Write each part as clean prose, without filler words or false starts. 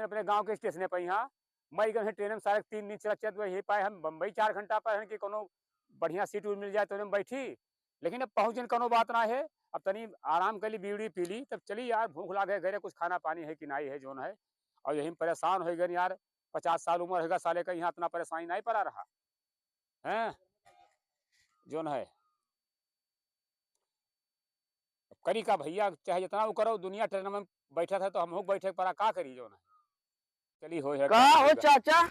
अपने गांव के स्टेशन पर यहाँ मई गए ट्रेन में सारे 3 दिन चलत वही पाए हम बम्बई 4 घंटा पर कि कोनो बढ़िया सीट उट मिल जाए तो बैठी, लेकिन अब पहुँचने कोनो बात ना है। अब तनी आराम कर ली, बीड़ी पी ली, तब चली यार भूख लागे घरे कुछ खाना पानी है कि नहीं है जोन है। और यही परेशान हो गए यार, 50 साल उम्र होगा साले का, यहाँ इतना परेशानी नहीं पड़ा रहा है जोन है। करी का भैया, चाहे जितना वो करो, दुनिया ट्रेन में बैठा था तो हम बैठे पड़ा का करी जोन है। चली हो का हो चाचा,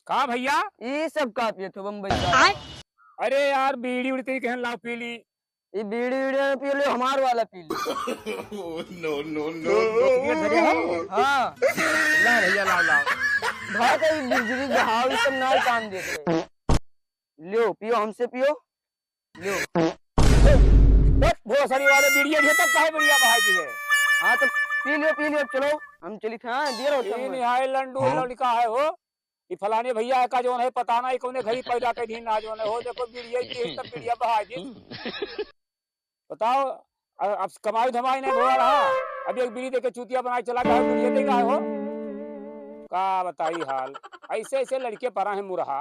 का भैया ये सब का पिए थे बम्बई का? अरे यार बीड़ी उड़ी तेरी कहन लाओ पी ली। ये बीड़ी वीड़ी पी लो, हमार वाला पी लो। No no no. हाँ ला भैया लाओ लाओ। भाई का बिजली बहाव सब ना काम देते। लो पियो, हमसे पियो लो। वो सरी वाले बीड़िया ये तब काहे बीड़िया भाई की है। हाँ तो पी लियो चलो, हम चली थे। हाँ देर होता है निहाय लंडू लड़का है हो, ये फलाने भैया का जो है पता नहीं कौन घड़ी पैदा कर दी ना जो है हो। देखो बीड़िया की तब बीड़िया बहा दी। बताओ अब कमाई धमाई नहीं हो रहा, अभी एक बीड़ी देके चूतिया बनाए चला गया, बीड़िया देगा हो का बताई हाल। ऐसे ऐसे लड़के परा है मुरहा।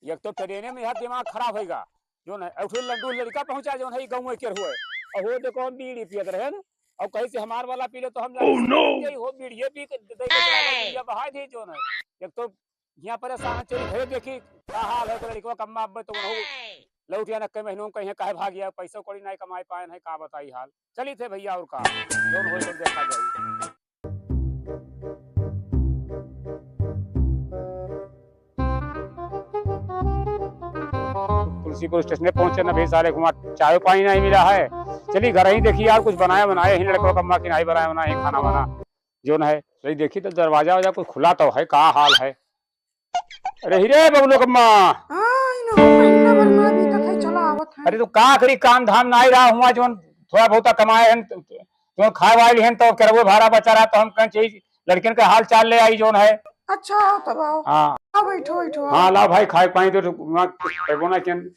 एक तो ट्रेन में यहाँ दिमाग खराब होगा जो है। लड्डू लड़का पहुंचा जो है गाँव के हुए, और वो देखो हम बीड़ी पियत रहे न, और कहीं से हमार वाला पी ले तो हम हो बीड़िए पी के बहा दी जो है। एक तो यहाँ परेशान चली घरे देखी का हाल है, तो लड़का कम्मा अब तो लौटिया न कई महीनों कहीं काहे भाग गया, पैसा कौड़ी नहीं कमाए पाए नहीं, का बताई हाल। चली थे भैया और का जोन हो तो देखा जाए। तुलसीपुर स्टेशन पहुंचे न भी सारे घुमा, चाय पानी नहीं मिला है। चली घर ही देखी यार कुछ बनाया बनाए ही लड़कों कम्मा की नहीं बनाया बना खाना बना जो है। सही देखी तो दरवाजा वजा कुछ खुला तो है, का हाल है। अरे हीरे बबलू कम्मा, अरे तो का करी काम धाम नहीं रहा हुआ जो थोड़ा बहुत कमाए हैं तो खाए वाले हैं तो करवे भाड़ा बचा रहा, तो हम कहीं चाहिए लड़कियों का हाल चाल ले आई जोन है। अच्छा तब आओ। हाँ बैठो बैठो। हाँ लाओ भाई, खाए पानी तो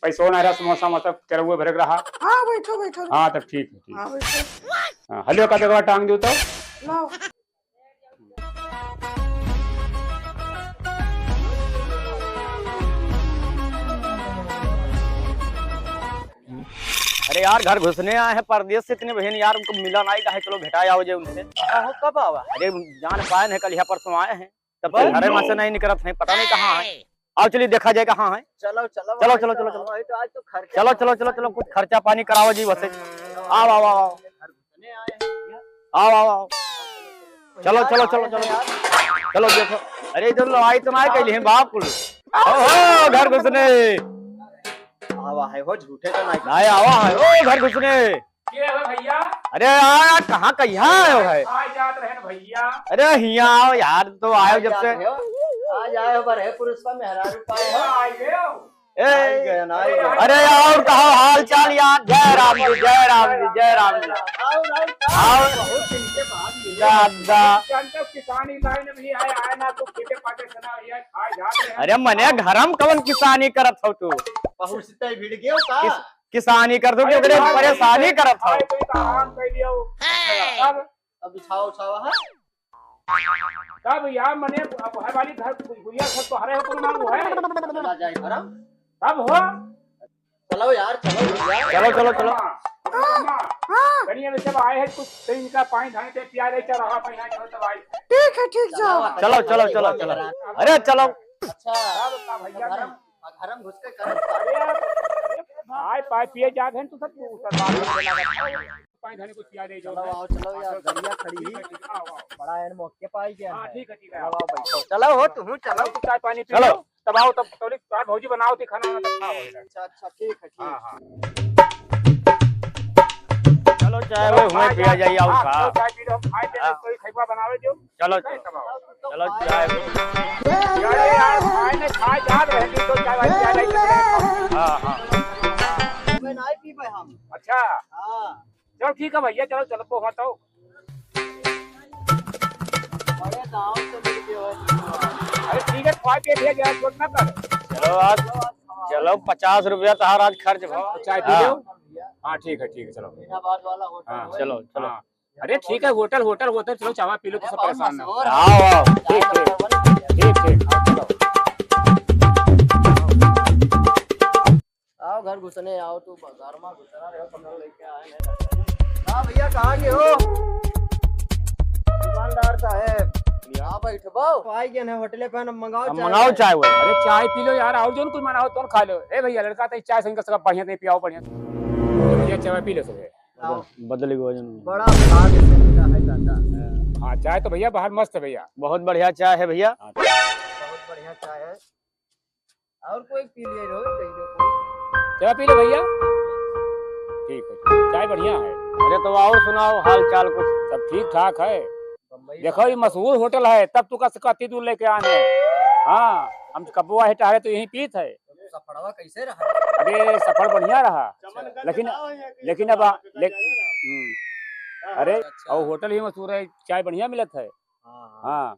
पैसों नहीं रहा, समोसा मतलब करवे भरक रहा। हाँ बैठो बैठो। हाँ तब ठीक है, हाँ बैठो। हलियो का देखो टांग दो तो लाओ। अरे यार घर घुसने आए हैं परदेश से, इतने बहन यार उनको मिला नहीं, कहे चलो भेटा आओ जे उनसे। कब आवा? अरे जान पाए हैं, कल यहाँ परसों आए हैं, तब घरे में से नहीं निकलत है, पता नहीं कहाँ है। आओ चलिए देखा जाए कहाँ है। चलो चलो चलो चलो चलो चलो आज तो चलो चलो चलो चलो कुछ खर्चा पानी कराओ जी वैसे। आओ आओ आओ आओ आओ आओ चलो चलो चलो चलो चलो देखो। अरे इधर आई तो नहीं कहली है बाप कुल घर घुसने आवा है हो, झूठे तो नहीं आवा है ओ घर घुसने। भैया अरे यार कहाँ का यहाँ आयो है भैया? अरे यहाँ आओ यार, तो आयो जब से आज आए पर है पुरुष का मेहरारू पाए हो। अरे यार कहा हाल चाल यार? जय राम जी जय राम जी जय राम जी। अरे मने घरम कवन किसानी करत हो तू? किसानी कर दो परेशानी करत हो। कब यार मने वाली घर गुड़िया घर तो हरे हो ना वो है। चला जाए घरम कब हो? चलो यार चलो चलो चलो चलो बढ़िया में सब आए हैं, कुछ तीन का पानी धाने ते पिया ले चल रहा पहिना चलो तब आई। ठीक है ठीक जाओ। चलो चलो चलो चलो अरे चलो। अच्छा भैया घरम घुस के कर आए पाए पिए जा घन तो सब पानी धाने को पिया दे। चलो आओ चलो यार, गाड़ियां खड़ी बड़ा है मौके पाई गया। हां ठीक है ठीक है, आओ बैठो। चलो हो तुम चलो चाय पानी पी लो तब आओ, तब थोड़ी चाय भौजी बनाओ थी खाना वाना तब खाओ। अच्छा अच्छा ठीक है ठीक। हां हां चलो चाय वो हुए पिया जाइए आओ खा। चाय पी लो, हम खाए थे कोई खैबा बनावे जो। चलो चलो चाय यार खाए ने खाए जा रहे हैं तो चाय वाली पिया नहीं। हां हां मैं नहीं पी पाए हम। अच्छा हां चलो ठीक है भैया, चलो चलो को तो बड़े दाव से मिल के हो। अरे ठीक है खाए पे भेज यार, छोड़ ना कर। चलो आज चलो 50 रुपया तो हर आज खर्च भो। चाय पी लो। हाँ ठीक है चलो। इलाहाबाद वाला होटल। चलो चलो अरे ठीक है, होटल होटल होटल चलो, चावा पी लो तो सब बहुत परेशान ना हो। मशहूर है। आओ आओ चाय ठीक, नंबर 1 भैया। ठीक ठीक, आओ चलो। आओ घर घुसने आओ, तू घर में घुसना रहे, कमरा लेके आए हैं। हाँ भैया कहाँ के हो? दुकानदार साहब हाँ बैठबो, आई गए हैं होटले पे, हम मंगाओ चाय। मंगाओ चाय वो। अरे चाय पी लो यार, और जो कुछ मना हो तो खा लो। ए भैया लड़का तो चाय संग सब बढ़िया नहीं पियाओ बढ़िया। भैया चाय पी लो सब। आओ। बदल गो वजन। बड़ा भाग से मिला है दादा। हाँ चाय तो भैया बाहर मस्त है भैया। बहुत बढ़िया चाय है भैया। बहुत बढ़िया चाय है। और कोई पी लिए रो कहीं कोई। चाय पी लो भैया। ठीक है, चाय बढ़िया है। अरे तो और सुनाओ हाल चाल कुछ। सब ठीक ठाक है। बम्बई देखो ये मशहूर होटल है, तब तू का कत्ती दूर लेके आने। हाँ हम कबुआ है टहरे तो यहीं पीत है। सफड़वा कैसे रहा? अरे सफर बढ़िया रहा, लेकिन अब अरे अच्छा। और होटल ही मशहूर है, चाय बढ़िया मिलत है। हाँ हाँ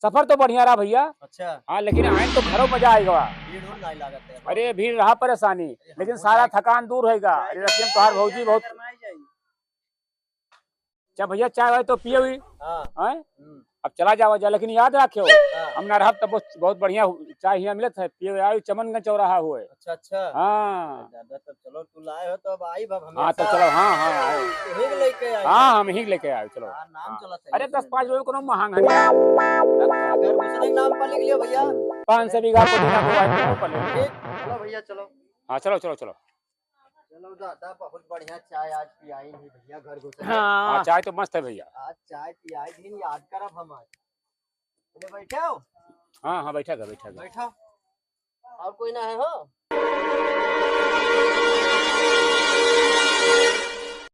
सफर तो बढ़िया रहा भैया। अच्छा। हाँ लेकिन आए तो घरों मजा आएगा। भीड़ उड़ नहीं लागत है। अरे भीड़ रहा परेशानी, लेकिन सारा थकान दूर होगा। अरे रस्ते तोहार भौजी बहुत। क्या भैया चाय वाय तो पिए हुई हाँ। हैं? अब चला जाओ जा, लेकिन याद रखियो हाँ। हम ना रह तब बहुत बढ़िया चाय यहाँ मिलत है, पिए आयु चमनगंज चौराहा हुए। अच्छा अच्छा। हाँ दादा तब चलो, तू लाए हो तो अब आई बब हमें। हाँ तो चलो, हाँ हाँ आओ। हिंग लेके आई। हाँ हम ही लेके आए चलो। हाँ, नाम हाँ। चला सही अरे है। 10-5 लोगों को महंगा है। घर घुसने के नाम पर लिख लियो भैया। 500 बीघा पुदीना बुआई पले। ठीक चलो भैया चलो। हाँ चलो चलो चलो। चलो दादा बहुत बढ़िया चाय आज पियाई नहीं भैया घर घुसने। हाँ हाँ चाय तो मस्त है भैया। आज चाय पियाई दिन याद करब हम आज। चले बैठे हो? हाँ हाँ बैठा बैठो। और कोई ना है हो?